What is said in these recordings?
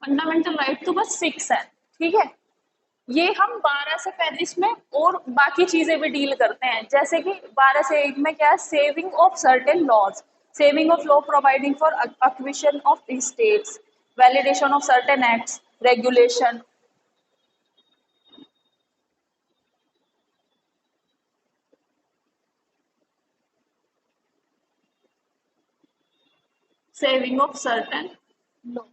Fundamental right तो बस 6 है, ठीक है। ये हम 12 से 35 में और बाकी चीजें भी डील करते हैं, जैसे कि 12 से 1 में क्या है, saving of certain laws, saving of law providing for acquisition of states, validation of certain acts, regulation. Saving of certain laws,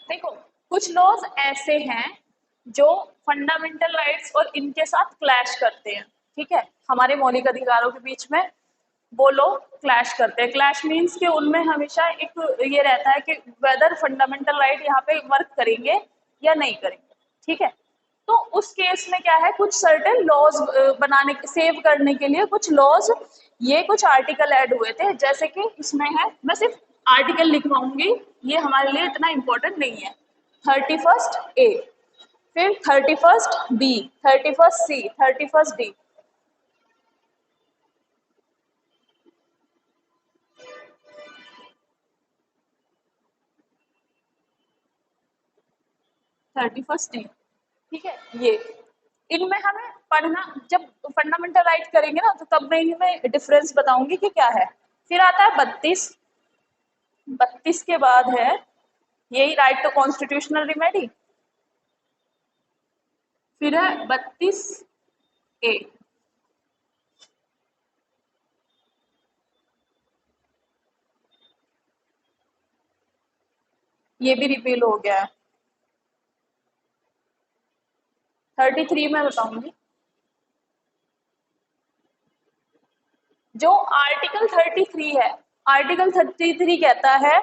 देखो कुछ लॉज ऐसे हैं जो फंडामेंटल राइट्स और इनके साथ क्लैश करते हैं, ठीक है, हमारे मौलिक अधिकारों के बीच में वो लोग क्लैश करते हैं। क्लैश मीन्स कि उनमें हमेशा एक ये रहता है कि वेदर फंडामेंटल राइट यहाँ पे वर्क करेंगे या नहीं करेंगे, ठीक है। तो उस केस में क्या है, कुछ सर्टेन लॉज बनाने सेव करने के लिए कुछ लॉज, ये कुछ आर्टिकल ऐड हुए थे, जैसे कि इसमें है, मैं सिर्फ आर्टिकल लिखवाऊंगी, ये हमारे लिए इतना इंपॉर्टेंट नहीं है। 31 A, फिर 31 B, 31 C, 31 D। 31 D, ठीक है। ये इनमें हमें पढ़ना, जब फंडामेंटल राइट करेंगे ना तो तब मैं इनमें डिफरेंस बताऊंगी कि क्या है। फिर आता है 32, 32 के बाद है यही राइट टू कॉन्स्टिट्यूशनल रिमेडी। फिर है 32A, ये भी रिपील हो गया है। 33 में बताऊंगी। जो आर्टिकल 33 है, आर्टिकल 33 कहता है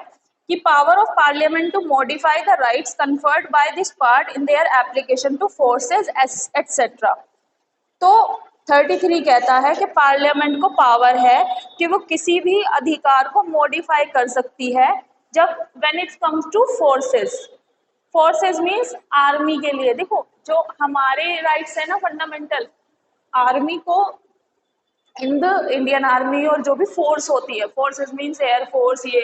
कि power of parliament to modify the rights conferred by this part in their application to forces etcetera. तो 33 कहता है कि पार्लियामेंट को पावर है कि वो किसी भी अधिकार को मॉडिफाई कर सकती है जब when it comes two forces. Forces means army के लिए, देखो जो हमारे राइट्स है ना फंडामेंटल, आर्मी को इन द इंडियन आर्मी और जो भी फोर्स होती है, फोर्सेस मीन्स एयर फोर्स, ये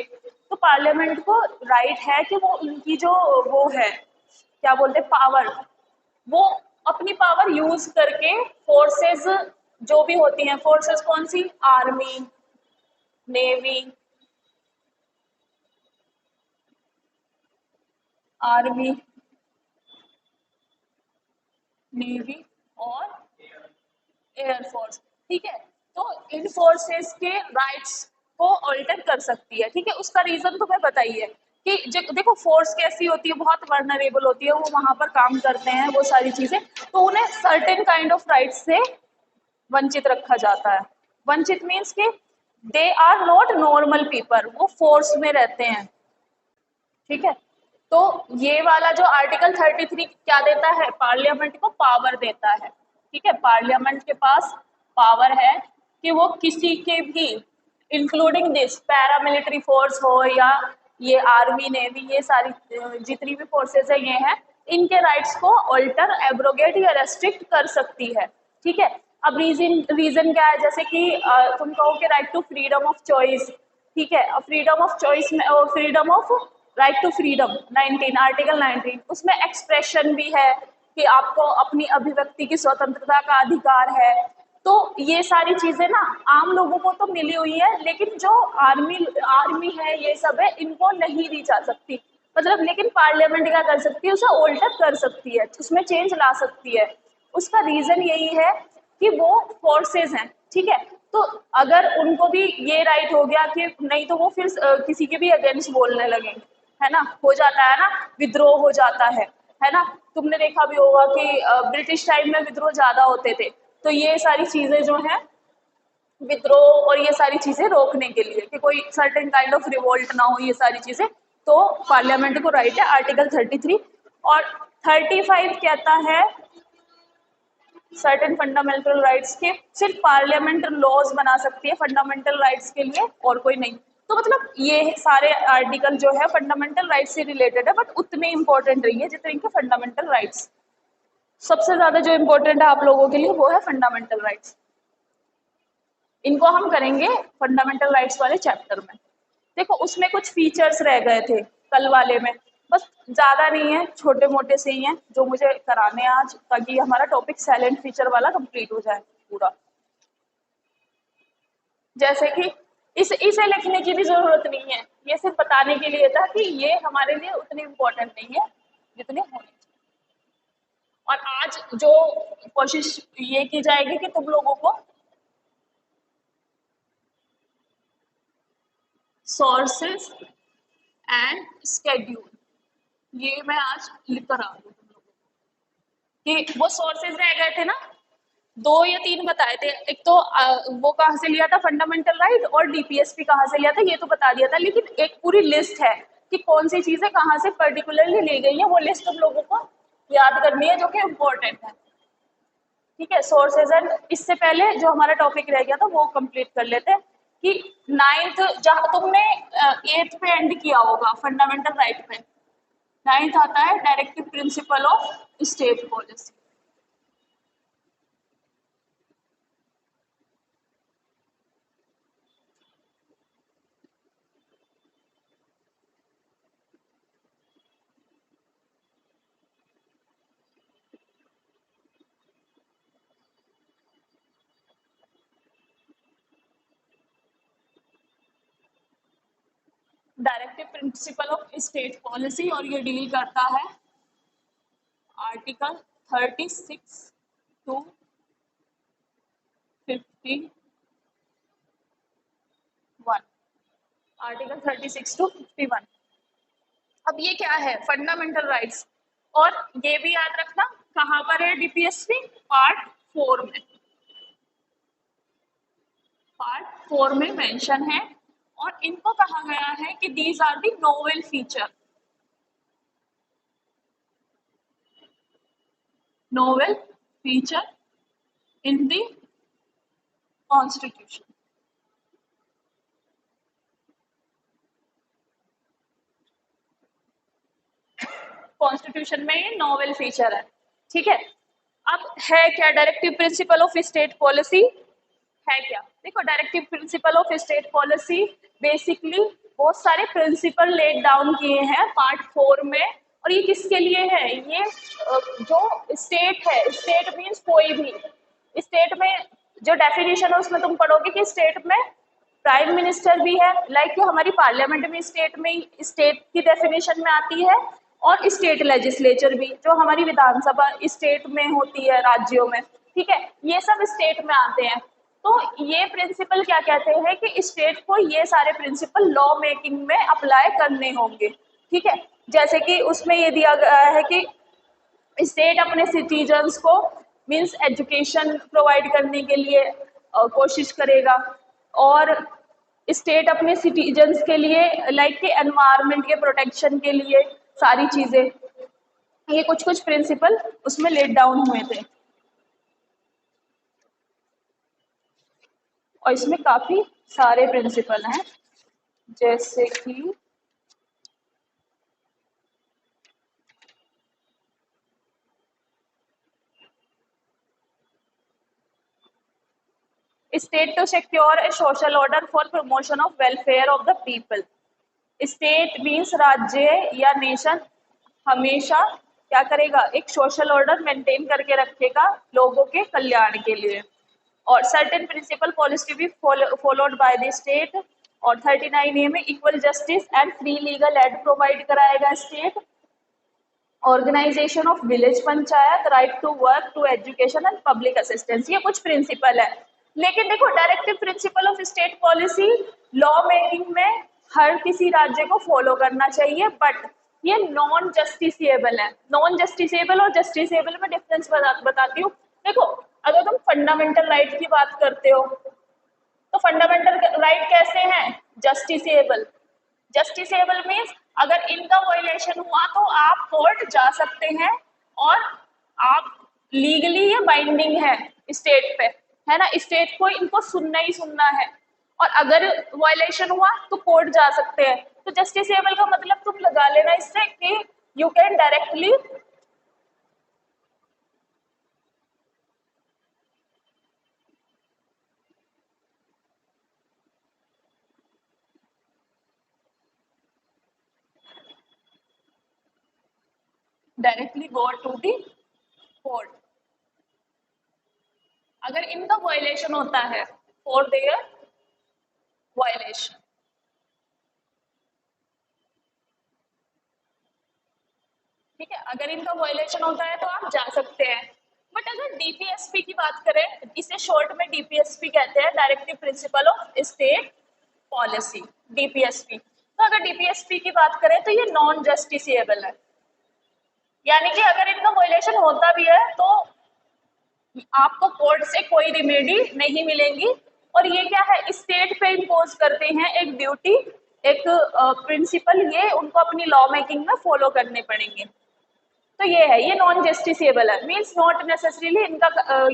तो पार्लियामेंट को राइट है कि वो उनकी जो वो है क्या बोलते हैं पावर, वो अपनी पावर यूज करके फोर्सेस जो भी होती हैं, फोर्सेस कौन सी, आर्मी, नेवी, आर्मी, नेवी और एयरफोर्स, ठीक है। तो इन फोर्सेस के राइट्स को ऑल्टर कर सकती है, ठीक है। उसका रीजन तुम्हें बताइए कि देखो फोर्स कैसी होती है, बहुत वर्नरेबल होती है, वो वहां पर काम करते हैं वो सारी चीजें, तो उन्हें सर्टेन काइंड ऑफ राइट्स से वंचित रखा जाता है। वंचित मीन्स कि they are not normal people, वो फोर्स में रहते हैं, ठीक है। तो ये वाला जो आर्टिकल 33 क्या देता है, पार्लियामेंट को पावर देता है, ठीक है। पार्लियामेंट के पास पावर है कि वो किसी के भी, इंक्लूडिंग दिस पैरामिलिट्री फोर्स हो या ये आर्मी नेवी, ये सारी जितनी भी फोर्सेस है ये हैं, इनके राइट्स को ऑल्टर, एब्रोगेट या रेस्ट्रिक्ट कर सकती है, ठीक है। अब रीजन रीजन क्या है, जैसे कि तुम कहो कि right to freedom of choice, ठीक है। फ्रीडम ऑफ चॉइस में, freedom of right to freedom 19, article 19, उसमें एक्सप्रेशन भी है कि आपको अपनी अभिव्यक्ति की स्वतंत्रता का अधिकार है। तो ये सारी चीजें ना आम लोगों को तो मिली हुई है, लेकिन जो आर्मी आर्मी है ये सब है, इनको नहीं दी जा सकती, मतलब लेकिन पार्लियामेंट क्या कर सकती है, उसे ऑल्टर कर सकती है, उसमें चेंज ला सकती है। उसका रीजन यही है कि वो फोर्सेस हैं, ठीक है। तो अगर उनको भी ये राइट हो गया कि नहीं, तो वो फिर किसी के भी अगेंस्ट बोलने लगेंगे, है ना, हो जाता है ना, विद्रोह हो जाता है ना। तुमने देखा भी होगा कि ब्रिटिश टाइम में विद्रोह ज्यादा होते थे, तो ये सारी चीजें जो हैं विद्रोह और ये सारी चीजें रोकने के लिए कि कोई सर्टेन काइंड ऑफ रिवोल्ट ना हो, ये सारी चीजें, तो पार्लियामेंट को राइट है आर्टिकल 33। और 35 कहता है सर्टेन फंडामेंटल राइट्स के सिर्फ पार्लियामेंट लॉज बना सकती है फंडामेंटल राइट्स के लिए, और कोई नहीं। तो मतलब ये सारे आर्टिकल जो है फंडामेंटल राइट्स से रिलेटेड है, बट उतने इंपॉर्टेंट नहीं है जितने इनके फंडामेंटल राइट्स। सबसे ज्यादा जो इम्पोर्टेंट है आप लोगों के लिए वो है फंडामेंटल राइट्स। इनको हम करेंगे फंडामेंटल राइट्स वाले चैप्टर में। देखो उसमें कुछ फीचर्स रह गए थे कल वाले में, बस ज़्यादा नहीं है, छोटे मोटे से ही हैं जो मुझे कराने हैं आज, ताकि हमारा टॉपिक साइलेंट फीचर वाला कंप्लीट हो जाए पूरा। जैसे कि इसे लिखने की भी जरूरत नहीं है, ये सिर्फ बताने के लिए था कि ये हमारे लिए उतनी इम्पोर्टेंट नहीं है जितनी होनी चाहिए। और आज जो कोशिश ये की जाएगी कि तुम लोगों को सोर्सेस एंड स्केड्यूल, ये मैं आज लिख कर आ दूँ तुम लोगों को कि वो सोर्सेज रह गए थे ना, 2 या 3 बताए थे। एक तो वो कहाँ से लिया था फंडामेंटल राइट, और डीपीएसपी कहाँ से लिया था ये तो बता दिया था, लेकिन एक पूरी लिस्ट है कि कौन सी चीजें कहाँ से पर्टिकुलरली ली गई है, वो लिस्ट तुम लोगों को याद करनी है जो कि इम्पोर्टेंट है। ठीक है, सोर्सेज एंड, इससे पहले जो हमारा टॉपिक रह गया था वो कंप्लीट कर लेते हैं कि 9th, जहाँ तुमने 8th पे एंड किया होगा फंडामेंटल राइट पे, 9th आता है directive principle of state policy. Directive principle of state policy, और ये डील करता है आर्टिकल 36 टू 51, आर्टिकल 36 टू 51। अब ये क्या है, फंडामेंटल राइट्स, और ये भी याद रखना कहाँ पर है डीपीएसपी, पार्ट 4 में, पार्ट 4 में मेंशन है। और इनको कहा गया है कि these are the novel feature, novel feature in the constitution. Constitution में ये नोवेल फीचर है। ठीक है, अब है क्या directive principle of state policy, है क्या, देखो directive principle of state policy basically बहुत सारे प्रिंसिपल लेट डाउन किए हैं पार्ट 4 में। और ये किसके लिए है, ये जो स्टेट है, स्टेट मीन्स कोई भी स्टेट में, जो डेफिनेशन है उसमें तुम पढ़ोगे कि स्टेट में प्राइम मिनिस्टर भी है, लाइक कि हमारी पार्लियामेंट भी स्टेट में, स्टेट की डेफिनेशन में आती है, और स्टेट लेजिस्लेचर भी जो हमारी विधानसभा स्टेट में होती है राज्यों में। ठीक है, ये सब स्टेट में आते हैं। तो ये प्रिंसिपल क्या कहते हैं कि स्टेट को ये सारे प्रिंसिपल लॉ मेकिंग में अप्लाई करने होंगे। ठीक है, जैसे कि उसमें ये दिया गया है कि स्टेट अपने सिटीजन्स को मीन्स एजुकेशन प्रोवाइड करने के लिए कोशिश करेगा, और स्टेट अपने सिटीजन्स के लिए लाइक के एनवायरनमेंट के प्रोटेक्शन के लिए सारी चीज़ें, ये कुछ कुछ प्रिंसिपल उसमें लेट डाउन हुए थे। और इसमें काफ़ी सारे प्रिंसिपल हैं, जैसे कि state to secure a social order for promotion of welfare of the people. State means राज्य या नेशन हमेशा क्या करेगा, एक सोशल ऑर्डर मेंटेन करके रखेगा लोगों के कल्याण के लिए, और सर्टेन प्रिंसिपल पॉलिसी भी फॉलोड बाय द स्टेट। और 39 ए में equal justice and free legal aid provide कराएगा state, organisation of village panchayat, right to work, to education and public assistance, ये कुछ प्रिंसिपल है। लेकिन देखो directive principle of state policy law making में हर किसी राज्य को फॉलो करना चाहिए, बट ये नॉन जस्टिसेबल है। नॉन जस्टिसेबल और जस्टिसेबल में डिफरेंस बताती हूँ। देखो अगर तुम फंडामेंटल राइट की बात करते हो तो फंडामेंटल राइट कैसे हैं, जस्टिसेबल। जस्टिसेबल मीन्स अगर इनका वायलेशन हुआ तो आप कोर्ट जा सकते हैं, और आप लीगली ये बाइंडिंग है स्टेट पे, है ना, स्टेट को इनको सुनना ही सुनना है। और अगर वायलेशन हुआ तो कोर्ट जा सकते हैं। तो जस्टिसेबल का मतलब तुम लगा लेना इससे कि you can directly, directly go to the court. अगर इनका वायलेशन होता है, फॉर देयर वायलेशन, ठीक है, अगर इनका वायलेशन होता है तो आप जा सकते हैं। बट अगर डीपीएसपी की बात करें, इसे शॉर्ट में डीपीएसपी कहते हैं, directive principle of state policy, DPSP. तो अगर डीपीएसपी की बात करें तो ये नॉन जस्टिसिएबल है, यानी कि अगर इनका वायलेशन होता भी है तो आपको कोर्ट से कोई रिमेडी नहीं मिलेंगी। और ये क्या है, स्टेट पे इम्पोज करते हैं एक ड्यूटी, एक प्रिंसिपल, ये उनको अपनी लॉ मेकिंग में फॉलो करने पड़ेंगे। तो ये है, ये नॉन जस्टिसेबल है, मीन्स नॉट नेसेसरीली इनका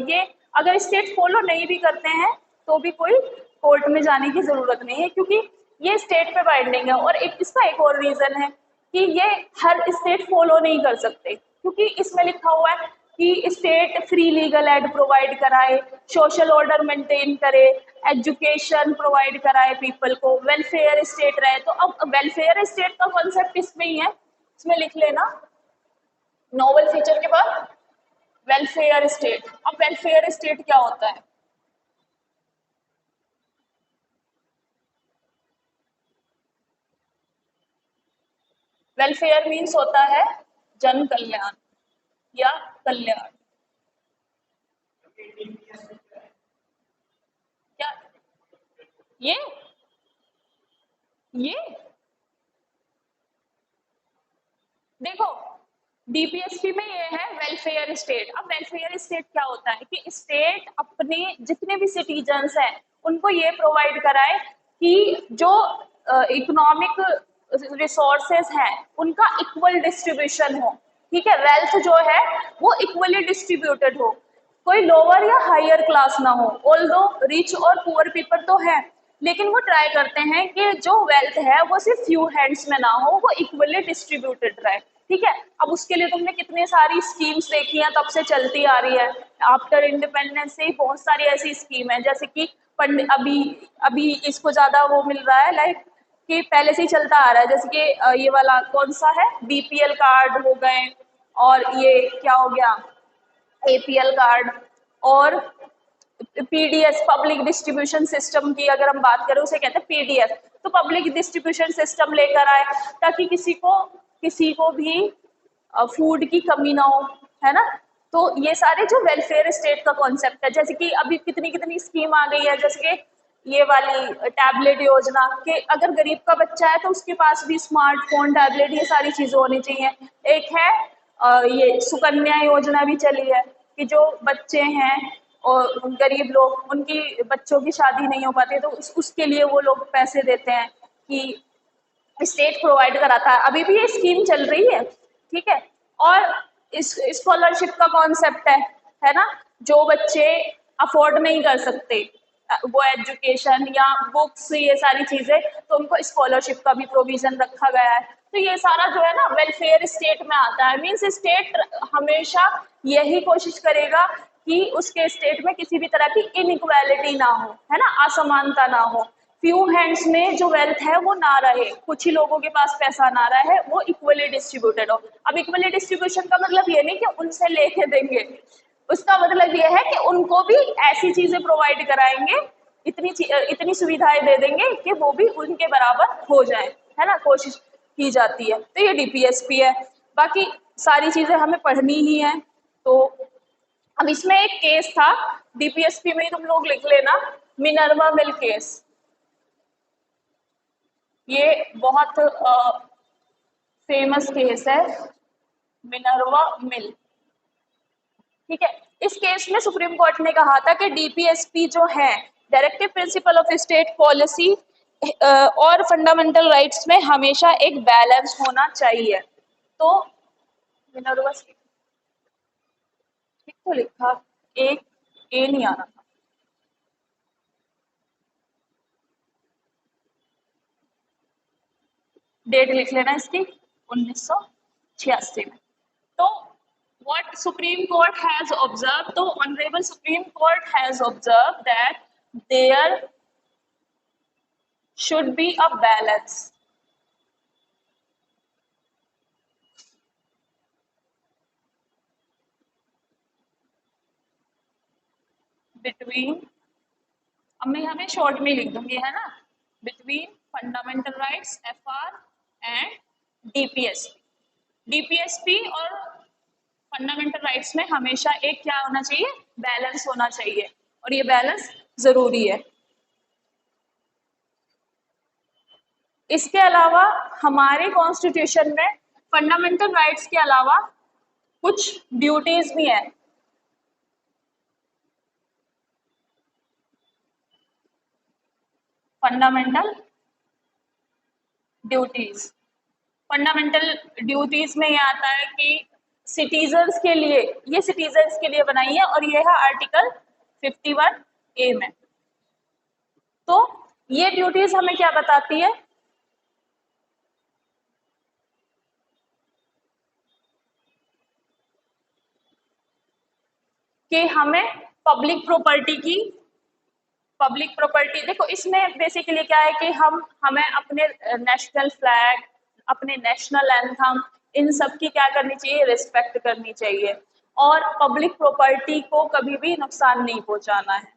ये अगर स्टेट फॉलो नहीं भी करते हैं तो भी कोई कोर्ट में जाने की जरूरत नहीं है, क्योंकि ये स्टेट पे बाइंडिंग है। और एक इसका एक और रीजन है कि ये हर स्टेट फॉलो नहीं कर सकते, क्योंकि इसमें लिखा हुआ है कि state free legal aid provide कराए, सोशल ऑर्डर मेंटेन करे, एजुकेशन प्रोवाइड कराए पीपल को, वेलफेयर स्टेट रहे। तो अब वेलफेयर स्टेट का कॉन्सेप्ट इसमें ही है, इसमें लिख लेना नोबल फीचर के बाद वेलफेयर स्टेट। अब वेलफेयर स्टेट क्या होता है? वेलफेयर मीन्स होता है जन कल्याण या कल्याण। क्या ये ये देखो, डीपीएसपी में ये है वेलफेयर स्टेट। अब वेलफेयर स्टेट क्या होता है कि स्टेट अपने जितने भी सिटीजन्स हैं उनको ये प्रोवाइड कराए कि जो इकोनॉमिक रिसोर्सेज हैं उनका इक्वल डिस्ट्रीब्यूशन हो, ठीक है, वेल्थ जो है वो इक्वली डिस्ट्रीब्यूटेड हो, कोई लोअर या हायर क्लास ना हो। ऑल्दो रिच और पुअर पीपल तो है, लेकिन वो ट्राई करते हैं कि जो वेल्थ है वो सिर्फ फ्यू हैंड्स में ना हो, वो इक्वली डिस्ट्रीब्यूटेड रहे, ठीक है। अब उसके लिए तुमने कितने सारी स्कीम्स देखी हैं, तब से चलती आ रही है, आफ्टर इंडिपेंडेंस से ही बहुत सारी ऐसी स्कीम है, जैसे कि अभी अभी इसको ज्यादा वो मिल रहा है, लाइक कि पहले से ही चलता आ रहा है, जैसे कि ये वाला कौन सा है, बीपीएल कार्ड हो गए, और ये क्या हो गया, एपीएल कार्ड, और पीडीएस पब्लिक डिस्ट्रीब्यूशन सिस्टम की अगर हम बात करें उसे कहते हैं पीडीएस। तो पब्लिक डिस्ट्रीब्यूशन सिस्टम लेकर आए ताकि किसी को भी फूड की कमी ना हो, है ना। तो ये सारे जो वेलफेयर स्टेट का कॉन्सेप्ट है, जैसे कि अभी कितनी कितनी स्कीम आ गई है, जैसे कि ये वाली टैबलेट योजना, कि अगर गरीब का बच्चा है तो उसके पास भी स्मार्टफोन, टैबलेट, ये सारी चीजें होनी चाहिए। एक है ये सुकन्या योजना भी चली है कि जो बच्चे हैं और गरीब लोग, उनकी बच्चों की शादी नहीं हो पाती है तो उसके लिए वो लोग पैसे देते हैं कि स्टेट प्रोवाइड कराता है, अभी भी ये स्कीम चल रही है, ठीक है। और इस स्कॉलरशिप का कॉन्सेप्ट है ना, जो बच्चे अफोर्ड नहीं कर सकते वो एजुकेशन या बुक्स, ये सारी चीजें, तो उनको स्कॉलरशिप का भी प्रोविजन रखा गया है। तो ये सारा जो है ना वेलफेयर स्टेट में आता है, मीन्स स्टेट हमेशा यही कोशिश करेगा कि उसके स्टेट में किसी भी तरह की इनइक्वालिटी ना हो, है ना, असमानता ना हो, फ्यू हैंड्स में जो वेल्थ है वो ना रहे, कुछ ही लोगों के पास पैसा ना रहे, वो इक्वली डिस्ट्रीब्यूटेड हो। अब इक्वली डिस्ट्रीब्यूशन का मतलब ये नहीं कि उनसे लेके देंगे, उसका मतलब ये है कि उनको भी ऐसी चीजें प्रोवाइड कराएंगे, इतनी सुविधाएं दे देंगे कि वो भी उनके बराबर हो जाए, है ना, कोशिश की जाती है। तो ये डीपीएसपी है, बाकी सारी चीजें हमें पढ़नी ही है। तो अब इसमें एक केस था, डीपीएसपी में ही तुम लोग लिख लेना, मिनर्वा मिल केस। ये बहुत फेमस केस है, मिनर्वा मिल, ठीक है। इस केस में सुप्रीम कोर्ट ने कहा था कि डीपीएसपी जो है, directive principle of state policy और फंडामेंटल राइट्स में हमेशा एक बैलेंस होना चाहिए। तो मिनर्वा ठीक तो लिखा, एक ए नहीं आना था, डेट लिख लेना इसकी 1986 में। तो what Supreme Court has observed, तो Honorable Supreme Court has observed that there should be a balance between, अब मैं यहाँ पे शॉर्ट में लिख दूंगी, है ना, between fundamental rights FR and DPSP। DPSP और फंडामेंटल राइट्स में हमेशा एक क्या होना चाहिए, बैलेंस होना चाहिए, और ये बैलेंस जरूरी है। इसके अलावा हमारे कॉन्स्टिट्यूशन में फंडामेंटल राइट्स के अलावा कुछ ड्यूटीज भी हैं। फंडामेंटल ड्यूटीज, फंडामेंटल ड्यूटीज में ये आता है कि सिटीजन्स के लिए, ये सिटीजन्स के लिए बनाई है, और ये है आर्टिकल 51A में। तो ये ड्यूटीज हमें क्या बताती है कि हमें पब्लिक प्रॉपर्टी देखो, इसमें बेसिकली क्या है कि हमें अपने नेशनल फ्लैग, अपने नेशनल एंथम, इन सब की क्या करनी चाहिए, रिस्पेक्ट करनी चाहिए, और पब्लिक प्रॉपर्टी को कभी भी नुकसान नहीं पहुंचाना है।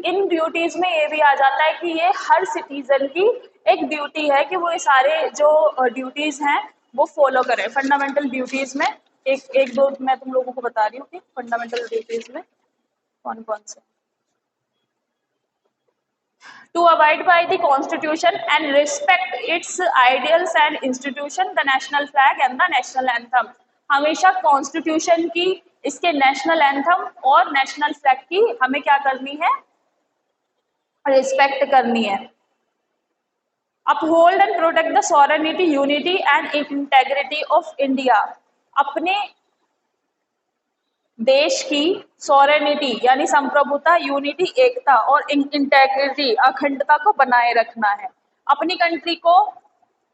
इन ड्यूटीज में ये भी आ जाता है कि ये हर सिटीजन की एक ड्यूटी है कि वो ये सारे जो ड्यूटीज हैं वो फॉलो करें। फंडामेंटल ड्यूटीज में एक दो मैं तुम लोगों को बता रही हूँ कि फंडामेंटल ड्यूटीज में कौन कौन से। To abide by the Constitution and respect its ideals and institution, the national flag and the national anthem। हमेशा कॉन्स्टिट्यूशन की, इसके नेशनल एंथम और नेशनल फ्लैग की हमें क्या करनी है, रिस्पेक्ट करनी है। Uphold and protect the sovereignty, unity and integrity of India. अपने देश की सॉवरेनिटी यानी संप्रभुता, यूनिटी एकता, और इंटेग्रिटी अखंडता को बनाए रखना है। अपनी कंट्री को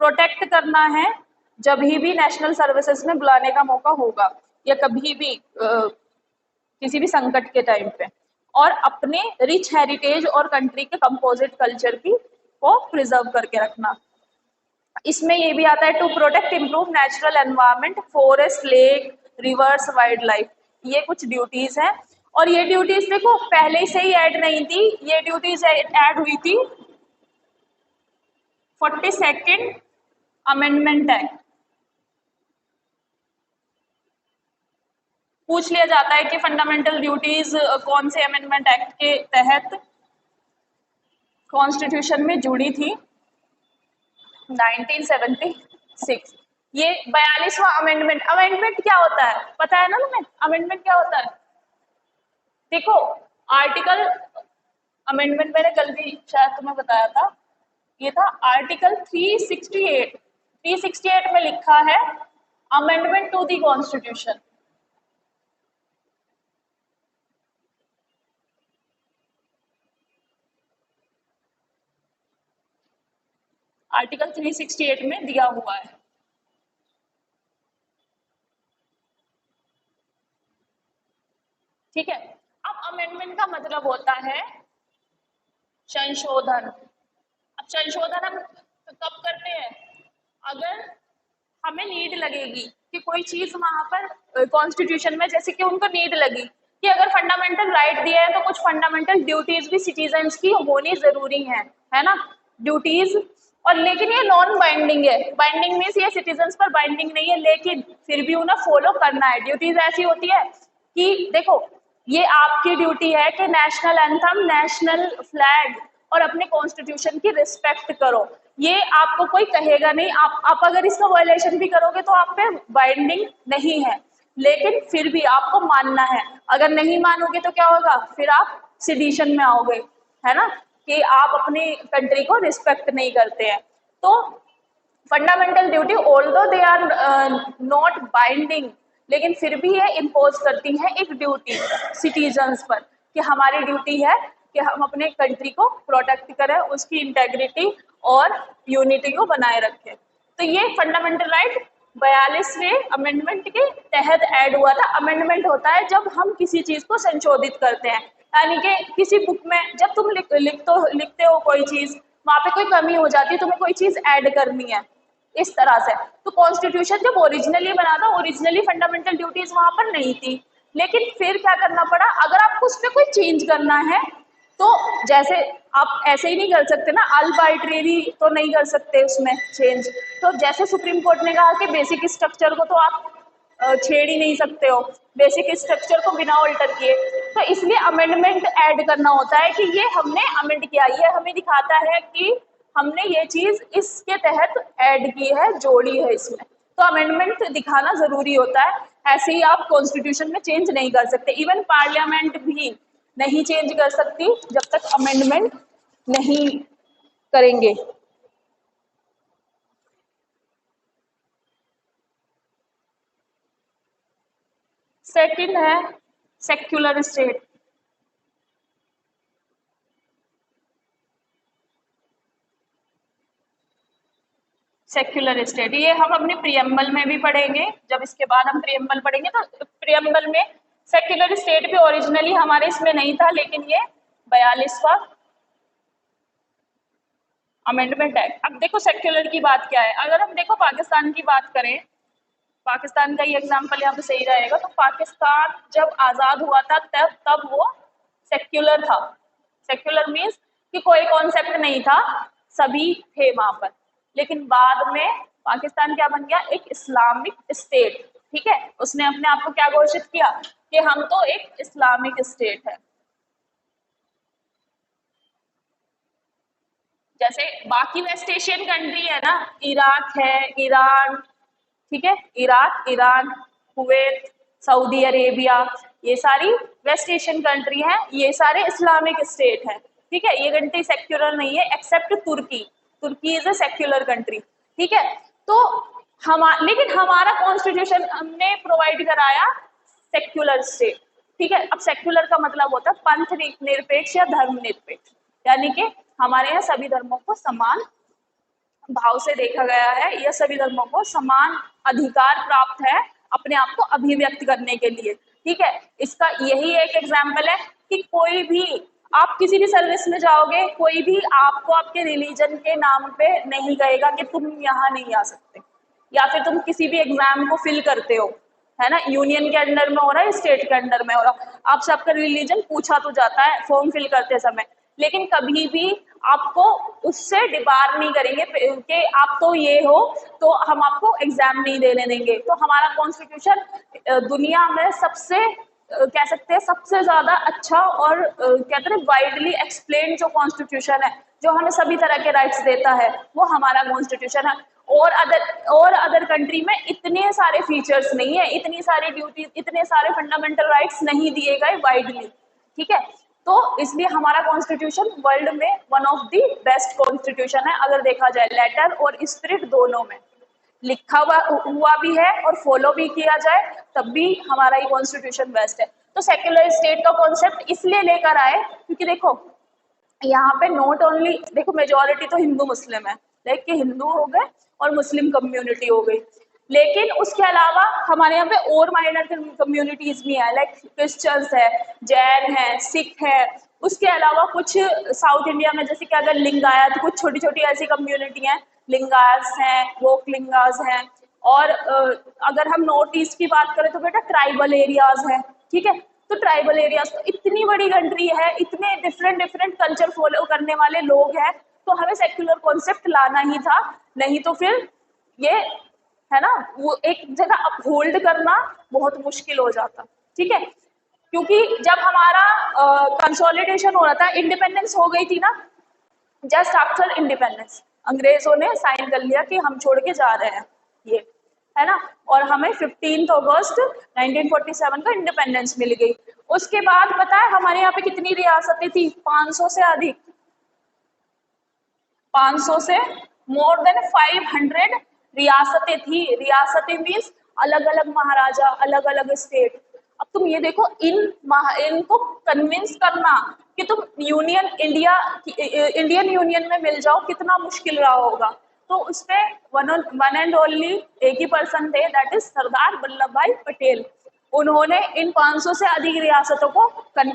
प्रोटेक्ट करना है जब भी नेशनल सर्विसेज में बुलाने का मौका होगा, या कभी भी किसी भी संकट के टाइम पे, और अपने रिच हेरिटेज और कंट्री के कंपोजिट कल्चर की को प्रिजर्व करके रखना। इसमें ये भी आता है to protect improve natural environment, forest, lake, rivers, wild life. ये कुछ ड्यूटीज हैं, और ये ड्यूटीज देखो पहले से ही ऐड नहीं थी, ये ड्यूटीज ऐड हुई थी 42nd अमेंडमेंट एक्ट। पूछ लिया जाता है कि फंडामेंटल ड्यूटीज कौन से अमेंडमेंट एक्ट के तहत कॉन्स्टिट्यूशन में जुड़ी थी, 1976। ये 42वां अमेंडमेंट। अमेंडमेंट क्या होता है पता है ना तुम्हें, अमेंडमेंट क्या होता है? देखो आर्टिकल, अमेंडमेंट मैंने गलती शायद तुम्हें बताया था, ये था आर्टिकल 368। 368 में लिखा है amendment to the constitution. Article 368 में दिया हुआ है। ठीक है, अब अमेंडमेंट का मतलब होता है संशोधन। अब संशोधन हम कब करते हैं? अगर हमें नीड लगेगी कि कोई चीज वहां पर कॉन्स्टिट्यूशन में, जैसे कि उनको नीड लगी कि अगर फंडामेंटल राइट दिया है तो कुछ फंडामेंटल ड्यूटीज भी सिटीजन्स की होनी जरूरी है ना, ड्यूटीज। और लेकिन ये नॉन बाइंडिंग है, बाइंडिंग मीन्स ये सिटीजन्स पर बाइंडिंग नहीं है, लेकिन फिर भी उन्हें फॉलो करना है। ड्यूटीज ऐसी होती है कि देखो ये आपकी ड्यूटी है कि नेशनल एंथम, नेशनल फ्लैग और अपने कॉन्स्टिट्यूशन की रिस्पेक्ट करो। ये आपको कोई कहेगा नहीं, आप अगर इसका वायलेशन भी करोगे तो आप पे बाइंडिंग नहीं है, लेकिन फिर भी आपको मानना है। अगर नहीं मानोगे तो क्या होगा, फिर आप सिडिशन में आओगे, है ना, कि आप अपनी कंट्री को रिस्पेक्ट नहीं करते हैं। तो fundamental duty although they are not binding, लेकिन फिर भी ये इम्पोज करती है एक ड्यूटी सिटीजन्स पर कि हमारी ड्यूटी है कि हम अपने कंट्री को प्रोटेक्ट करें, उसकी इंटेग्रिटी और यूनिटी को बनाए रखें। तो ये फंडामेंटल राइट 42वें अमेंडमेंट के तहत ऐड हुआ था। अमेंडमेंट होता है जब हम किसी चीज को संशोधित करते हैं, यानी कि किसी बुक में जब तुम लिखते हो कोई चीज, वहां पे कोई कमी हो जाती है, तुम्हें कोई चीज ऐड करनी है, इस तरह से। तो कॉन्स्टिट्यूशन जब ओरिजिनली बना था, ओरिजिनली फंडामेंटल ड्यूटीज वहां पर नहीं थी, लेकिन फिर क्या करना पड़ा, अगर आपको उस पर कोई चेंज करना है तो जैसे आप ऐसे ही नहीं कर सकते ना, अल्बाइट्रेरी तो नहीं कर सकते उसमें चेंज। तो जैसे सुप्रीम कोर्ट ने कहा कि बेसिक स्ट्रक्चर को तो आप छेड़ ही नहीं सकते हो, बेसिक स्ट्रक्चर को बिना ऑल्टर किए, तो इसलिए अमेंडमेंट ऐड करना होता है कि ये हमने अमेंड किया, ये हमें दिखाता है कि हमने ये चीज इसके तहत ऐड की है, जोड़ी है इसमें। तो अमेंडमेंट दिखाना जरूरी होता है, ऐसे ही आप कॉन्स्टिट्यूशन में चेंज नहीं कर सकते। इवन पार्लियामेंट भी नहीं चेंज कर सकती जब तक अमेंडमेंट नहीं करेंगे। सेकंड है सेक्युलर स्टेट। सेक्युलर स्टेट ये हम अपने प्रियम्बल में भी पढ़ेंगे, जब इसके बाद हम प्रियम्बल पढ़ेंगे तो प्रियम्बल में सेक्युलर स्टेट भी ओरिजिनली हमारे इसमें नहीं था, लेकिन ये 42वां अमेंडमेंट एक्ट। अब देखो सेक्युलर की बात क्या है, अगर हम देखो पाकिस्तान की बात करें, पाकिस्तान का ही एग्जाम्पल यहाँ पे सही रहेगा, तो पाकिस्तान जब आजाद हुआ था तब वो सेक्युलर था। सेक्युलर मीन्स कि कोई कॉन्सेप्ट नहीं था, सभी थे वहां पर। लेकिन बाद में पाकिस्तान क्या बन गया, एक इस्लामिक स्टेट। ठीक है, उसने अपने आप को क्या घोषित किया कि हम तो एक इस्लामिक स्टेट है। जैसे बाकी वेस्ट एशियन कंट्री है ना, इराक है, ईरान, ठीक है, Iraq, Iran, Kuwait, Saudi Arabia, ये सारी वेस्ट एशियन कंट्री हैं, ये सारे इस्लामिक स्टेट हैं। ठीक है, ये कंट्री सेक्युलर नहीं है except Turkey. Turkey is a secular country. ठीक है, तो लेकिन हमारा कॉन्स्टिट्यूशन हमने प्रोवाइड कराया सेक्युलर स्टेट। ठीक है, अब सेक्युलर का मतलब होता है पंथ निरपेक्ष या धर्म निरपेक्ष, यानी कि हमारे यहाँ सभी धर्मों को समान भाव से देखा गया है, यह सभी धर्मों को समान अधिकार प्राप्त है अपने आप को अभिव्यक्त करने के लिए। ठीक है, इसका यही एक एग्जाम्पल है कि कोई भी आप किसी भी सर्विस में जाओगे, कोई भी आपको आपके रिलीजन के नाम पे नहीं कहेगा कि तुम यहाँ नहीं आ सकते, या फिर तुम किसी भी एग्जाम को फिल करते हो, है ना, यूनियन के अंडर में हो रहा है, स्टेट के अंडर में हो रहा है, आपसे आपका रिलीजन पूछा तो जाता है फॉर्म फिल करते समय, लेकिन कभी भी आपको उससे डिबार नहीं करेंगे कि आप तो ये हो तो हम आपको एग्जाम नहीं देने देंगे। तो हमारा कॉन्स्टिट्यूशन दुनिया में सबसे कह सकते हैं सबसे ज्यादा अच्छा और कहते हैं वाइडली एक्सप्लेन जो कॉन्स्टिट्यूशन है, जो हमें सभी तरह के राइट्स देता है, वो हमारा कॉन्स्टिट्यूशन है। और अदर कंट्री में इतने सारे फीचर्स नहीं है, इतनी सारी ड्यूटीज, इतने सारे फंडामेंटल राइट्स नहीं दिए गए वाइडली। ठीक है, तो इसलिए हमारा कॉन्स्टिट्यूशन वर्ल्ड में one of the best constitution है, अगर देखा जाए लेटर और स्पिरिट दोनों में। लिखा हुआ भी है और फॉलो भी किया जाए तब भी हमारा ये कॉन्स्टिट्यूशन बेस्ट है। तो सेक्युलर स्टेट का कॉन्सेप्ट इसलिए लेकर आए क्योंकि देखो यहाँ पे नॉट ओनली, देखो मेजोरिटी तो हिंदू मुस्लिम है, लाइक कि हिंदू हो गए और मुस्लिम कम्युनिटी हो गई, लेकिन उसके अलावा हमारे यहाँ पे और माइनर कम्युनिटीज भी हैं, लाइक क्रिश्चियंस है, जैन है, सिख है, उसके अलावा कुछ साउथ इंडिया में जैसे कि अगर लिंगायत, कुछ छोटी छोटी ऐसी कम्युनिटी हैं, लिंगायत हैं, वोक लिंगास हैं, और अगर हम नॉर्थ ईस्ट की बात करें तो बेटा ट्राइबल एरियाज हैं। ठीक है, तो ट्राइबल एरियाज, तो इतनी बड़ी कंट्री है, इतने डिफरेंट डिफरेंट कल्चर फॉलो करने वाले लोग हैं, तो हमें सेक्युलर कॉन्सेप्ट लाना ही था, नहीं तो फिर ये है ना वो एक जगह अपहोल्ड करना बहुत मुश्किल हो जाता। ठीक है, क्योंकि जब हमारा कंसोलिडेशन हो रहा था, इंडिपेंडेंस हो गई थी ना, जस्ट आफ्टर इंडिपेंडेंस अंग्रेजों ने साइन कर लिया कि हम छोड़ के जा रहे हैं ये, है ना, और हमें 15 अगस्त 1947 का इंडिपेंडेंस मिल गई। उसके बाद पता है हमारे यहाँ पे कितनी रियासतें थी, 500 से अधिक, 500 से मोर देन 500 रियासतें थी। रियासतें मीन्स अलग अलग महाराजा, अलग अलग स्टेट। अब तुम ये देखो इनको कन्विंस करना कि तुम इंडियन यूनियन में मिल जाओ कितना मुश्किल रहा होगा। तो उसपे वन एंड ओनली एक ही पर्सन थे, दैट इज सरदार वल्लभ भाई पटेल। उन्होंने इन 500 से अधिक रियासतों को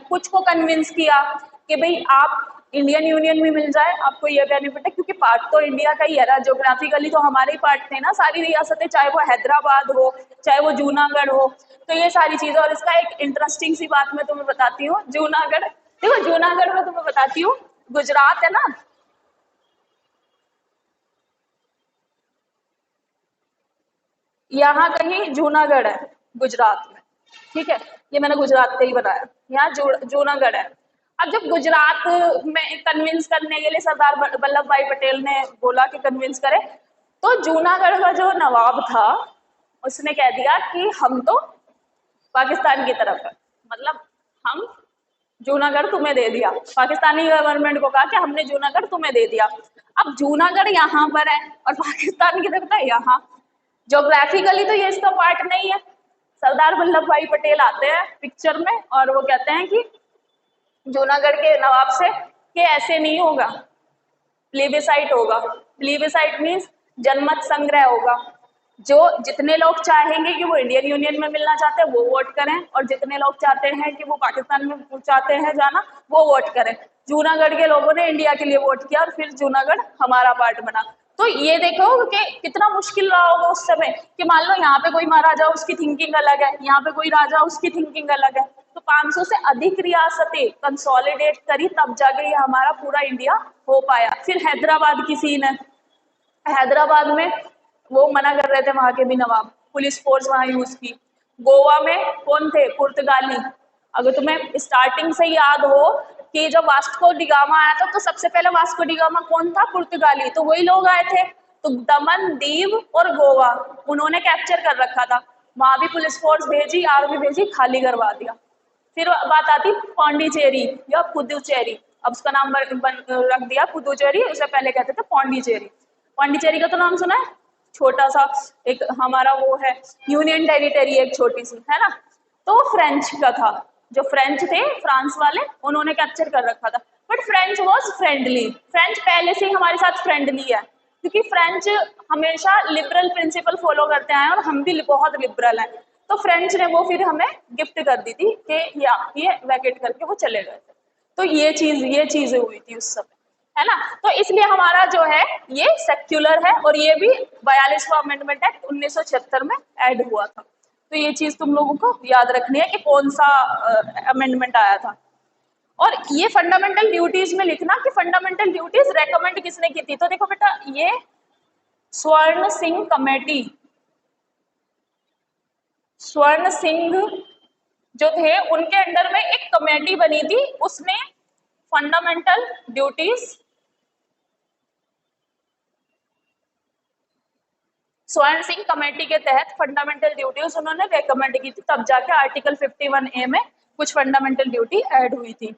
कुछ को कन्विंस किया कि भाई आप इंडियन यूनियन में मिल जाए, आपको ये बेनिफिट है क्योंकि पार्ट तो इंडिया का ही है ना, ज्योग्राफिकली तो हमारे ही पार्ट थे ना सारी रियासतें, चाहे वो हैदराबाद हो चाहे वो जूनागढ़ हो, तो ये सारी चीजें। और इसका एक इंटरेस्टिंग सी बात मैं तुम्हें बताती हूँ, जूनागढ़, देखो जूनागढ़ में तुम्हें बताती हूँ, गुजरात है ना, यहाँ कहीं जूनागढ़ है गुजरात में, ठीक है, ये मैंने गुजरात से ही बनाया, यहाँ जूनागढ़ है। अब जब गुजरात में कन्विंस करने के लिए सरदार वल्लभ भाई पटेल ने बोला कि कन्विंस करे, तो जूनागढ़ का जो नवाब था उसने कह दिया कि हम तो पाकिस्तान की तरफ है, मतलब हम जूनागढ़ तुम्हें दे दिया, पाकिस्तानी गवर्नमेंट को कहा कि हमने जूनागढ़ तुम्हें दे दिया। अब जूनागढ़ यहाँ पर है और पाकिस्तान की तरफ है यहाँ, ज्योग्राफिकली तो ये इसका पार्ट नहीं है। सरदार वल्लभ भाई पटेल आते हैं पिक्चर में और वो कहते हैं कि जूनागढ़ के नवाब से कि ऐसे नहीं होगा, प्लेबिसाइट होगा। प्लेबिसाइट मीन्स जनमत संग्रह होगा, जो जितने लोग चाहेंगे कि वो इंडियन यूनियन में मिलना चाहते हैं वो वोट करें, और जितने लोग चाहते हैं कि वो पाकिस्तान में चाहते हैं जाना वो वोट करें। जूनागढ़ के लोगों ने इंडिया के लिए वोट किया और फिर जूनागढ़ हमारा पार्ट बना। तो ये देखो कि कितना मुश्किल रहा होगा उस समय कि मान लो यहाँ पे कोई महाराजा उसकी थिंकिंग अलग है, यहाँ पे कोई राजा उसकी थिंकिंग अलग है, तो 500 से अधिक रियासतें कंसोलिडेट करी तब जाके ये हमारा पूरा इंडिया हो पाया। फिर हैदराबाद की सीन है, हैदराबाद में वो मना कर रहे थे वहां के भी नवाब, पुलिस फोर्स वहां यूज की। गोवा में कौन थे, पुर्तगाली। अगर तुम्हें स्टार्टिंग से याद हो कि जब वास्को डिगामा आया था तो सबसे पहले वास्को डिगामा कौन था, पुर्तगाली, तो वही लोग आए थे। तो दमन दीव और गोवा उन्होंने कैप्चर कर रखा था, वहां भी पुलिस फोर्स भेजी, आर्मी भेजी, खाली करवा दिया। फिर बात आती पांडिचेरी या पुदुचेरी, अब उसका नाम रख दिया पुदुचेरी, उससे पहले कहते थे पांडिचेरी। पांडिचेरी का तो नाम सुना है, छोटा सा एक हमारा वो है यूनियन टेरिटरी, एक छोटी सी है ना, तो फ्रेंच का था, जो फ्रेंच थे फ्रांस वाले उन्होंने कैप्चर कर रखा था। But French was friendly, French पहले से ही हमारे साथ फ्रेंडली है क्योंकि फ्रेंच हमेशा लिबरल प्रिंसिपल फॉलो करते आए और हम भी बहुत लिबरल हैं। तो फ्रेंच ने वो फिर हमें गिफ्ट कर दी थी कि या ये वैकेट करके वो चले गए थे। तो ये चीजें हुई थी उस समय, है ना। तो इसलिए हमारा जो है ये सेक्युलर है और ये भी 42वां अमेंडमेंट एक्ट 1976 में ऐड हुआ था। तो ये चीज तुम लोगों को याद रखनी है कि कौन सा अमेंडमेंट आया था। और ये फंडामेंटल ड्यूटीज में लिखना कि फंडामेंटल ड्यूटीज रेकमेंड किसने की थी। तो देखो बेटा, ये स्वर्ण सिंह कमेटी, स्वर्ण सिंह जो थे उनके अंडर में एक कमेटी बनी थी, उसने फंडामेंटल ड्यूटीज, स्वर्ण सिंह कमेटी के तहत फंडामेंटल ड्यूटीज उन्होंने रेकमेंड की थी, तब जाके आर्टिकल 51A में कुछ फंडामेंटल ड्यूटी ऐड हुई थी।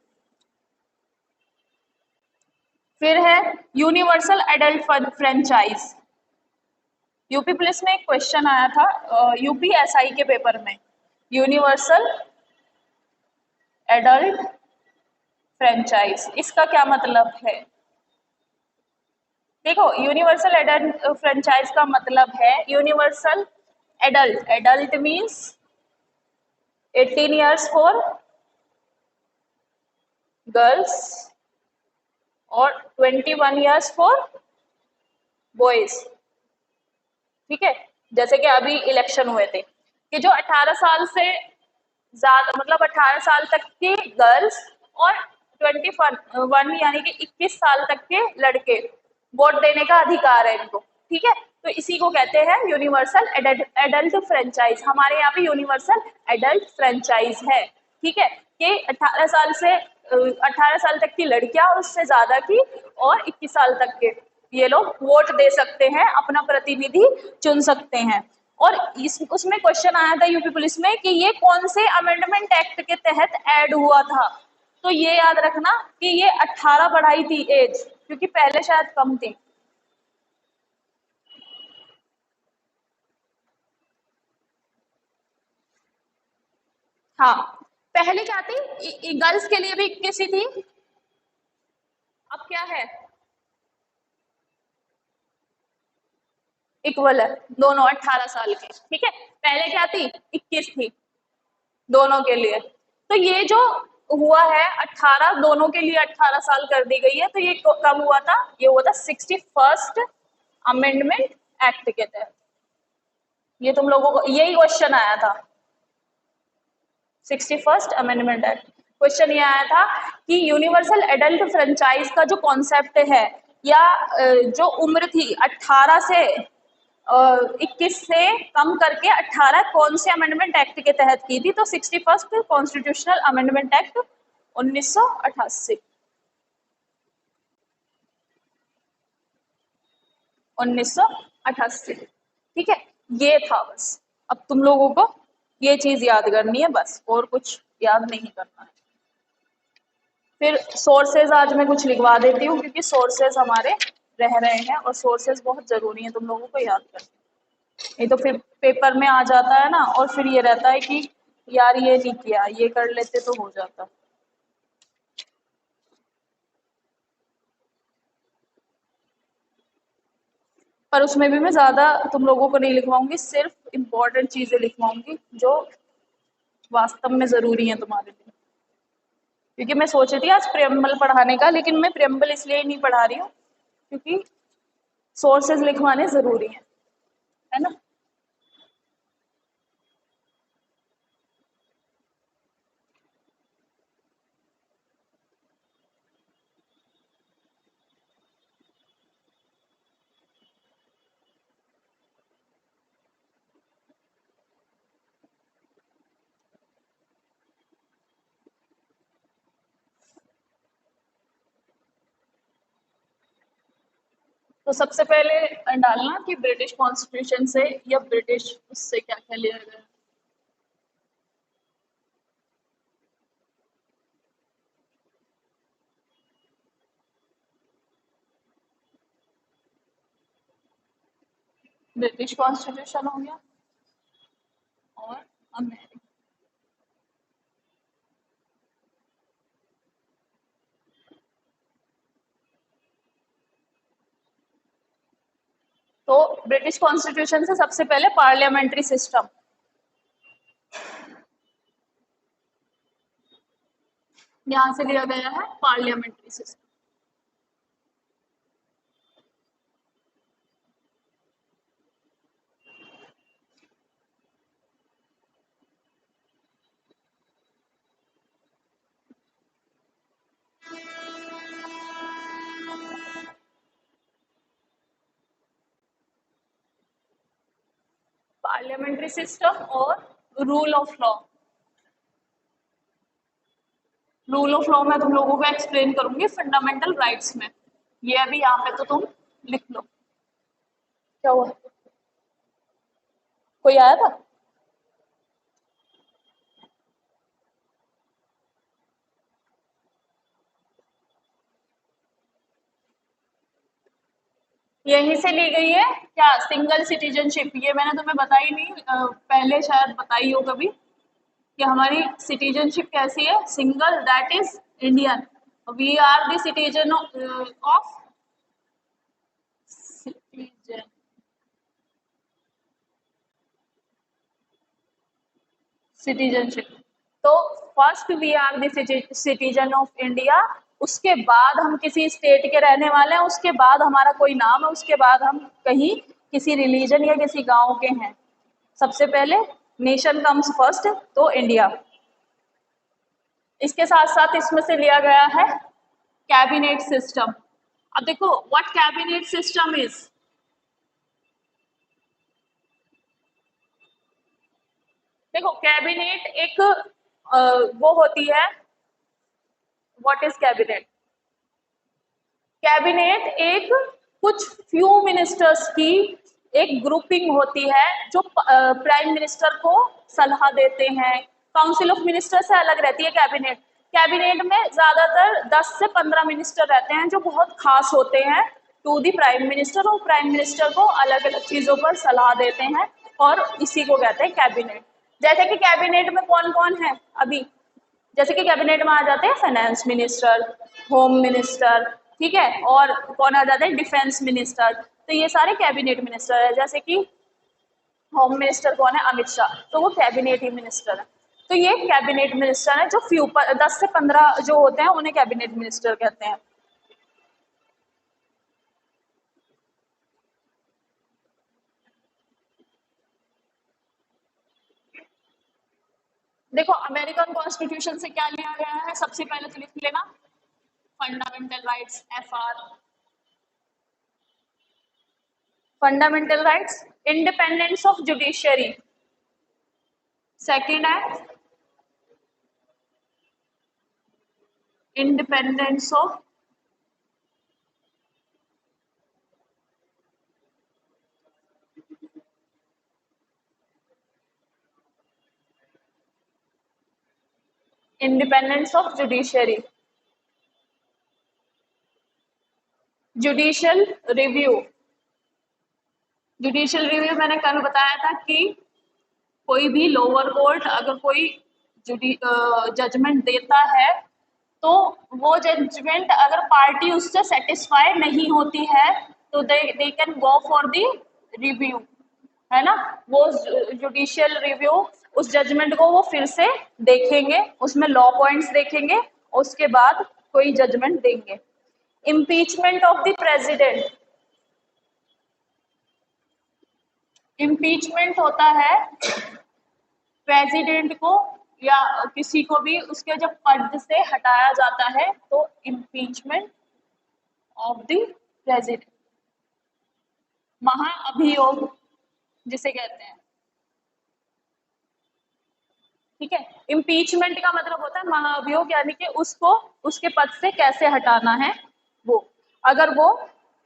फिर है universal adult franchise. UP police में एक क्वेश्चन आया था यूपीएसआई के पेपर में, यूनिवर्सल एडल्ट फ्रेंचाइज, इसका क्या मतलब है। देखो यूनिवर्सल एडल्ट फ्रेंचाइज का मतलब है universal adult, adult means 18 years for girls और 21 ईयर्स फॉर बॉयज, ठीक है। जैसे कि अभी इलेक्शन हुए थे कि जो 18 साल से ज्यादा मतलब 18 साल तक के गर्ल्स और 21 यानी कि 21 साल तक के लड़के वोट देने का अधिकार है इनको, ठीक है। तो इसी को कहते हैं यूनिवर्सल एडल्ट फ्रेंचाइज। हमारे यहाँ पे यूनिवर्सल एडल्ट फ्रेंचाइज है, ठीक है, कि 18 साल से 18 साल तक की लड़कियां और उससे ज्यादा की और 21 साल तक के ये लोग वोट दे सकते हैं, अपना प्रतिनिधि चुन सकते हैं। और इस उसमें क्वेश्चन आया था यूपी पुलिस में कि ये कौन से अमेंडमेंट एक्ट के तहत ऐड हुआ था। तो ये याद रखना कि ये 18 बढ़ाई थी एज, क्योंकि पहले शायद कम थी। हाँ, पहले क्या थी, गर्ल्स के लिए भी 21 ही थी, अब क्या है इक्वल है, दोनों 18 साल के, ठीक है। पहले क्या थी, 21 थी दोनों के लिए। तो ये जो हुआ है 18, दोनों के लिए 18 साल कर दी गई है। तो ये कब हुआ था? ये हुआ था 61st अमेंडमेंट एक्ट के तहत। ये तुम लोगों को यही क्वेश्चन आया था, 61st अमेंडमेंट एक्ट। क्वेश्चन ये आया था कि यूनिवर्सल एडल्ट फ्रेंचाइज का जो कॉन्सेप्ट है, या जो उम्र थी 18 से 21 से कम करके 18 कौन से अमेंडमेंट एक्ट के तहत की थी? तो 61st कॉन्स्टिट्यूशनल अमेंडमेंट एक्ट 1988। 1988, ठीक है। ये था बस। अब तुम लोगों को ये चीज याद करनी है बस, और कुछ याद नहीं करना है। फिर सोर्सेज आज मैं कुछ लिखवा देती हूँ, क्योंकि सोर्सेज हमारे रह रहे हैं और सोर्सेज बहुत जरूरी है तुम लोगों को याद करना। नहीं तो फिर पेपर में आ जाता है ना, और फिर ये रहता है कि यार ये नहीं किया, ये कर लेते तो हो जाता। पर उसमें भी मैं ज्यादा तुम लोगों को नहीं लिखवाऊंगी, सिर्फ इम्पोर्टेंट चीजें लिखवाऊंगी जो वास्तव में जरूरी है तुम्हारे लिए। क्योंकि मैं सोच रही थी आज प्रेम्बल पढ़ाने का, लेकिन मैं प्रेम्बल इसलिए नहीं पढ़ा रही हूँ क्योंकि सोर्सेज लिखवाने जरूरी है ना। तो सबसे पहले डालना कि ब्रिटिश कॉन्स्टिट्यूशन से या ब्रिटिश उससे क्या क्या लिया गया। ब्रिटिश कॉन्स्टिट्यूशन हो गया, और अमेरिका। तो ब्रिटिश कॉन्स्टिट्यूशन से सबसे पहले पार्लियामेंट्री सिस्टम, यहां से लिया गया है पार्लियामेंट्री सिस्टम। पार्लियामेंट्री सिस्टम और rule of law. Rule of law मैं तुम लोगों को एक्सप्लेन करूंगी फंडामेंटल राइट्स में। ये अभी यहाँ पे तो तुम लिख लो। क्या हुआ? कोई आया था? यहीं से ली गई है क्या सिंगल सिटीजनशिप? ये मैंने तुम्हें बताई नहीं, पहले शायद बताई हो कभी, कि हमारी सिटीजनशिप कैसी है? Single, that is Indian. We are the citizen of citizen citizenship. तो first we are the citizen of India, उसके बाद हम किसी स्टेट के रहने वाले हैं, उसके बाद हमारा कोई नाम है, उसके बाद हम कहीं किसी रिलीजन या किसी गांव के हैं। सबसे पहले नेशन कम्स फर्स्ट, तो इंडिया। इसके साथ साथ इसमें से लिया गया है कैबिनेट सिस्टम। अब देखो व्हाट कैबिनेट सिस्टम इज। देखो कैबिनेट एक वो होती है। What is cabinet? कैबिनेट एक कुछ फ्यू मिनिस्टर्स की एक ग्रुपिंग होती है, जो प्राइम मिनिस्टर को सलाह देते हैं। काउंसिल ऑफ मिनिस्टर से अलग रहती है कैबिनेट। कैबिनेट में ज्यादातर 10 से 15 मिनिस्टर रहते हैं जो बहुत खास होते हैं टू दी प्राइम मिनिस्टर, और प्राइम मिनिस्टर को अलग अलग चीजों पर सलाह देते हैं, और इसी को कहते हैं कैबिनेट। जैसे कि कैबिनेट में कौन कौन है अभी, जैसे कि कैबिनेट में आ जाते हैं फाइनेंस मिनिस्टर, होम मिनिस्टर, ठीक है, और कौन आ जाते हैं? Defence minister. तो ये सारे कैबिनेट मिनिस्टर है। जैसे कि होम मिनिस्टर कौन है? अमित शाह, तो वो कैबिनेट ही मिनिस्टर है। तो ये कैबिनेट मिनिस्टर है, जो 10 से 15 जो होते हैं उन्हें कैबिनेट मिनिस्टर कहते हैं। देखो अमेरिकन कॉन्स्टिट्यूशन से क्या लिया गया है, सबसे पहले तो लिख लेना, fundamental rights, FR, fundamental rights, independence of judiciary, second है independence of judiciary, judicial review. Judicial review मैंने कल बताया था कि कोई भी लोअर कोर्ट अगर कोई जजमेंट देता है, तो वो जजमेंट अगर पार्टी उससे सेटिस्फाई नहीं होती है, तो they can go for the review, है ना। वो जुडिशियल रिव्यू उस जजमेंट को वो फिर से देखेंगे, उसमें लॉ पॉइंट्स देखेंगे, उसके बाद कोई जजमेंट देंगे। Impeachment of the president, impeachment होता है प्रेसिडेंट को या किसी को भी उसके जब पद से हटाया जाता है, तो इम्पीचमेंट ऑफ द प्रेसिडेंट, महाअभियोग जिसे कहते हैं, ठीक है। इम्पीचमेंट का मतलब होता है महाअभियोग, यानी कि उसको उसके पद से कैसे हटाना है वो, अगर वो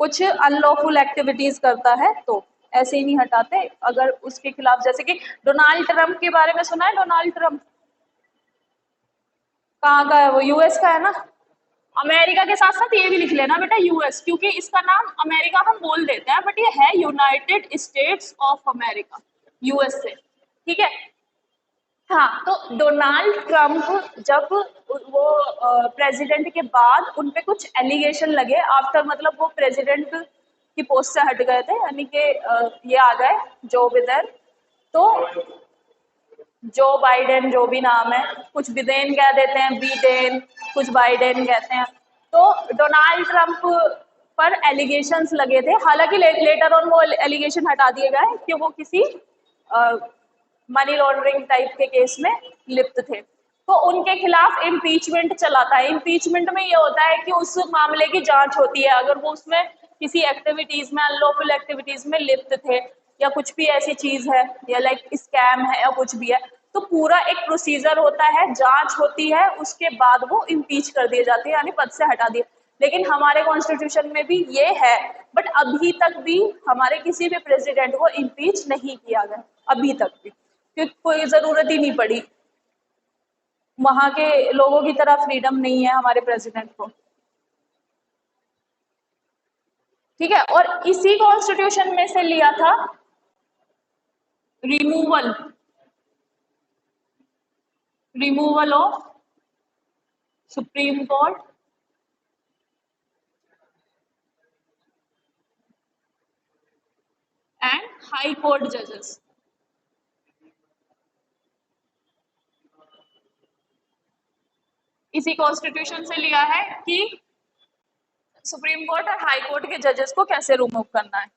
कुछ अनलॉफुल एक्टिविटीज करता है तो ऐसे ही नहीं हटाते, अगर उसके खिलाफ, जैसे कि डोनाल्ड ट्रंप के बारे में सुना है। डोनाल्ड ट्रंप कहाँ का है, वो यूएस का है ना। अमेरिका के साथ साथ ये भी लिख लेना बेटा यूएस, क्योंकि इसका नाम अमेरिका हम बोल देते हैं, बट ये है United states of America, USA, ठीक है। हाँ, तो डोनाल्ड ट्रंप जब वो प्रेसिडेंट के बाद उन पे कुछ एलिगेशन लगे, आफ्टर मतलब वो प्रेसिडेंट की पोस्ट से हट गए थे, यानी कि ये आ गए जो बिदेन, तो जो बाइडेन जो भी नाम है, कुछ बिदेन कह देते हैं, बीडेन, कुछ बाइडेन कहते हैं, तो डोनाल्ड ट्रंप पर एलिगेशंस लगे थे, हालांकि लेटर ऑन वो एलिगेशन हटा दिए गए कि वो किसी मनी लॉन्ड्रिंग टाइप के केस में लिप्त थे, तो उनके खिलाफ इम्पीचमेंट चलाता है। इम्पीचमेंट में ये होता है कि उस मामले की जांच होती है, अगर वो उसमें किसी एक्टिविटीज में, अनलॉफुल एक्टिविटीज में लिप्त थे, या कुछ भी ऐसी चीज है, या लाइक स्कैम है या कुछ भी है, तो पूरा एक प्रोसीजर होता है, जांच होती है, उसके बाद वो इम्पीच कर दिए जाते हैं, यानी पद से हटा दिए। लेकिन हमारे कॉन्स्टिट्यूशन में भी ये है, बट अभी तक भी हमारे किसी भी प्रेसिडेंट को इम्पीच नहीं किया गया, अभी तक भी, क्योंकि कोई जरूरत ही नहीं पड़ी, वहां के लोगों की तरह फ्रीडम नहीं है हमारे प्रेसिडेंट को, ठीक है। और इसी कॉन्स्टिट्यूशन में से लिया था removal, removal of supreme court and high court जजेस। इसी कॉन्स्टिट्यूशन से लिया है कि सुप्रीम कोर्ट और हाई कोर्ट के जजेस को कैसे रिमूव करना है।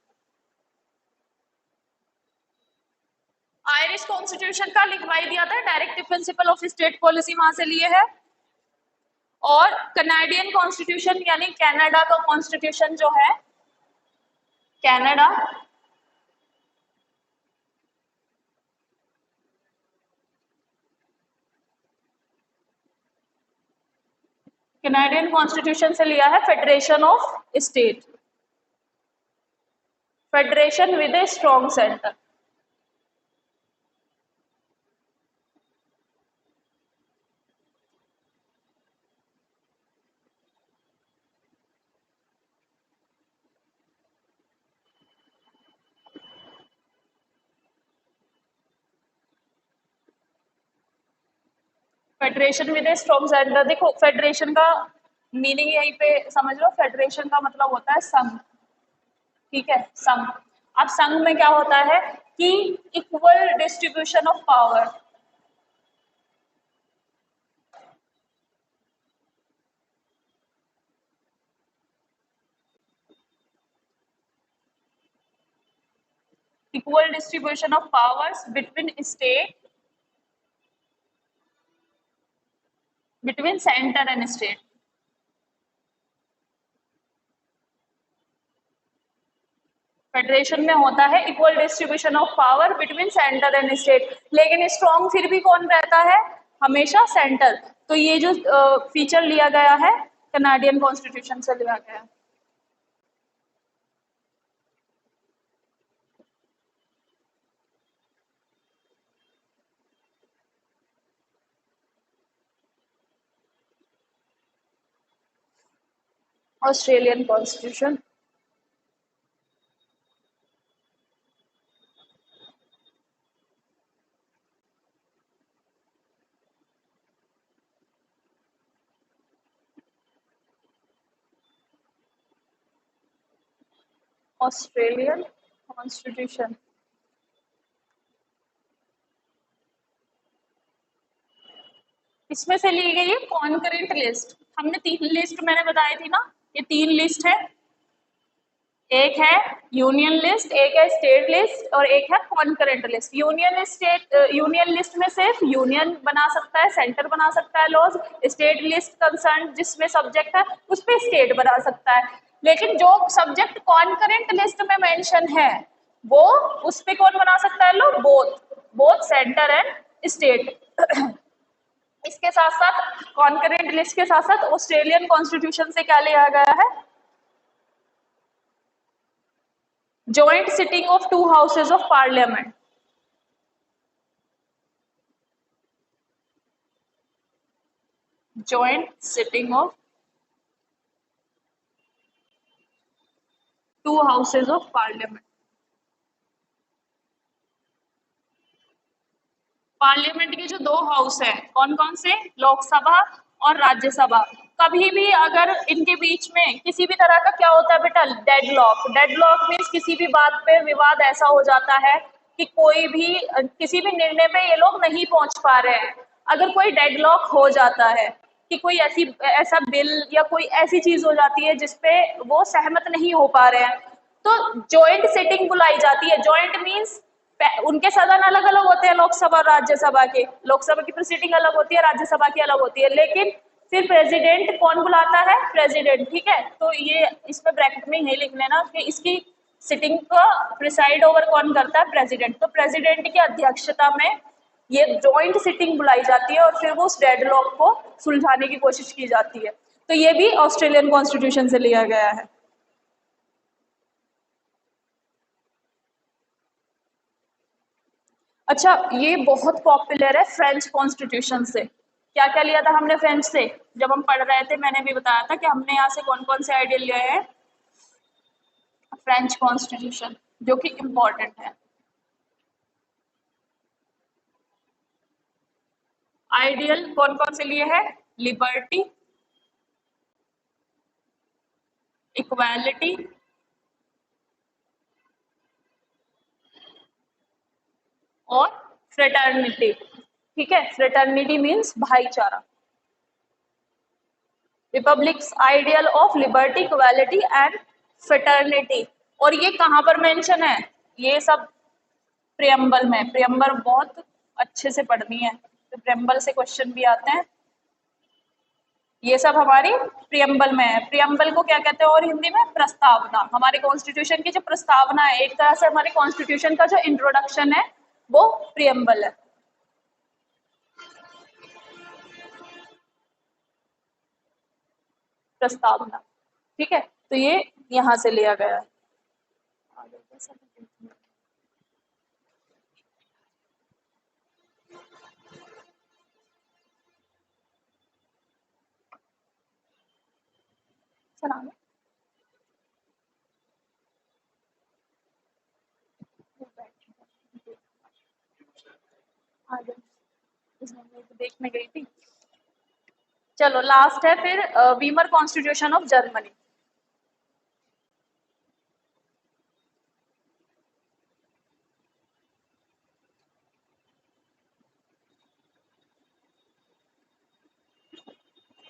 आयरिश कॉन्स्टिट्यूशन का लिखवाई दिया था, directive principle of state policy वहां से लिए है। और कनाडियन कॉन्स्टिट्यूशन यानी कनाडा का कॉन्स्टिट्यूशन जो है, कनाडा कनाडियन कॉन्स्टिट्यूशन से लिया है federation of state, federation with a strong centre. Federation with a strong centre, देखो फेडरेशन का मीनिंग यहीं पे समझ लो, फेडरेशन का मतलब होता है संघ, ठीक है, संघ। अब संघ में क्या होता है कि equal distribution of power, equal distribution of powers between centre and state. Federation में होता है equal distribution of power between centre and state, लेकिन स्ट्रॉन्ग फिर भी कौन रहता है? हमेशा सेंटर। तो ये जो फीचर लिया गया है कनाडियन कॉन्स्टिट्यूशन से लिया गया है। Australian constitution. ऑस्ट्रेलियन कॉन्स्टिट्यूशन इसमें से ली गई है कॉन्करेंट लिस्ट। हमने 3 लिस्ट मैंने बताई थी ना, ये 3 लिस्ट है। एक है यूनियन लिस्ट, एक है स्टेट लिस्ट और एक है कॉन्करेंट लिस्ट। यूनियन लिस्ट में सिर्फ यूनियन बना सकता है, सेंटर बना सकता है लॉज। स्टेट लिस्ट कंसर्न जिसमें सब्जेक्ट है उस पे स्टेट बना सकता है। लेकिन जो सब्जेक्ट कॉन्करेंट लिस्ट में मेंशन है वो उस पे कौन बना सकता है लो? Both centre and state. इसके साथ साथ कॉन्करेंट लिस्ट के साथ साथ ऑस्ट्रेलियन कॉन्स्टिट्यूशन से क्या लिया गया है? Joint sitting of 2 houses of parliament. Joint sitting of 2 houses of parliament. Parliament के जो 2 हाउस है कौन कौन से? लोकसभा और राज्यसभा। कभी भी अगर इनके बीच में किसी भी तरह का क्या होता है बेटा? डेडलॉक। डेडलॉक मीन्स किसी भी बात पे विवाद ऐसा हो जाता है कि कोई भी किसी भी निर्णय पे ये लोग नहीं पहुंच पा रहे हैं। अगर कोई डेडलॉक हो जाता है कि कोई ऐसा बिल या कोई ऐसी चीज हो जाती है जिसपे वो सहमत नहीं हो पा रहे हैं, तो जॉइंट सिटिंग बुलाई जाती है। जॉइंट मीन्स उनके सदन अलग अलग होते हैं, लोकसभा और राज्यसभा के। लोकसभा की प्रोसीडिंग अलग होती है, राज्यसभा की अलग होती है, लेकिन फिर प्रेसिडेंट कौन बुलाता है? प्रेसिडेंट। ठीक है, तो ये इसमें ब्रैकेट में यही लिख लेना कि इसकी सिटिंग का प्रिसाइड ओवर कौन करता है? प्रेसिडेंट। तो प्रेसिडेंट की अध्यक्षता में ये जॉइंट सिटिंग बुलाई जाती है और फिर वो उस डेडलॉक को सुलझाने की कोशिश की जाती है। तो ये भी ऑस्ट्रेलियन कॉन्स्टिट्यूशन से लिया गया है। अच्छा, ये बहुत पॉपुलर है फ्रेंच कॉन्स्टिट्यूशन से। क्या क्या लिया था हमने फ्रेंच से? जब हम पढ़ रहे थे मैंने भी बताया था कि हमने यहाँ से कौन कौन से आइडिया लिए हैं फ्रेंच कॉन्स्टिट्यूशन, जो कि इम्पोर्टेंट है। आइडियल कौन कौन से लिए हैं? लिबर्टी, इक्वालिटी और फ्रेटर्निटी। ठीक है, फ्रेटर्निटी मीन्स भाईचारा। Republics ideal of liberty, equality and fraternity. और ये कहाँ पर मेंशन है? ये सब प्रियम्बल में। प्रियम्बल बहुत अच्छे से पढ़नी है, तो प्रियम्बल से क्वेश्चन भी आते हैं। ये सब हमारी प्रियम्बल में है। प्रियम्बल को क्या कहते हैं और हिंदी में? प्रस्तावना। हमारे कॉन्स्टिट्यूशन की जो प्रस्तावना है, एक तरह से हमारे कॉन्स्टिट्यूशन का जो इंट्रोडक्शन है वो प्रियम्बल है। प्रस्तावना। ठीक है, तो ये यहाँ से लिया गया है। चला देखने गई थी। चलो लास्ट है फिर Weimar constitution of Germany.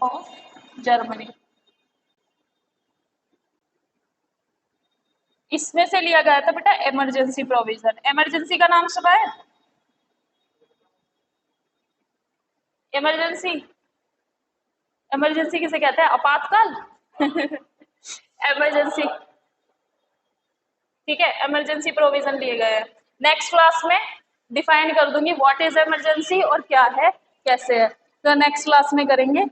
Of Germany. इसमें से लिया गया था बेटा इमरजेंसी प्रोविजन। इमरजेंसी का नाम सुना है? इमरजेंसी, इमरजेंसी किसे कहते हैं? आपातकाल। इमरजेंसी, ठीक है, इमरजेंसी प्रोविजन लिए गए हैं। नेक्स्ट क्लास में डिफाइन कर दूंगी व्हाट इज इमरजेंसी और क्या है, कैसे है, तो नेक्स्ट क्लास में करेंगे।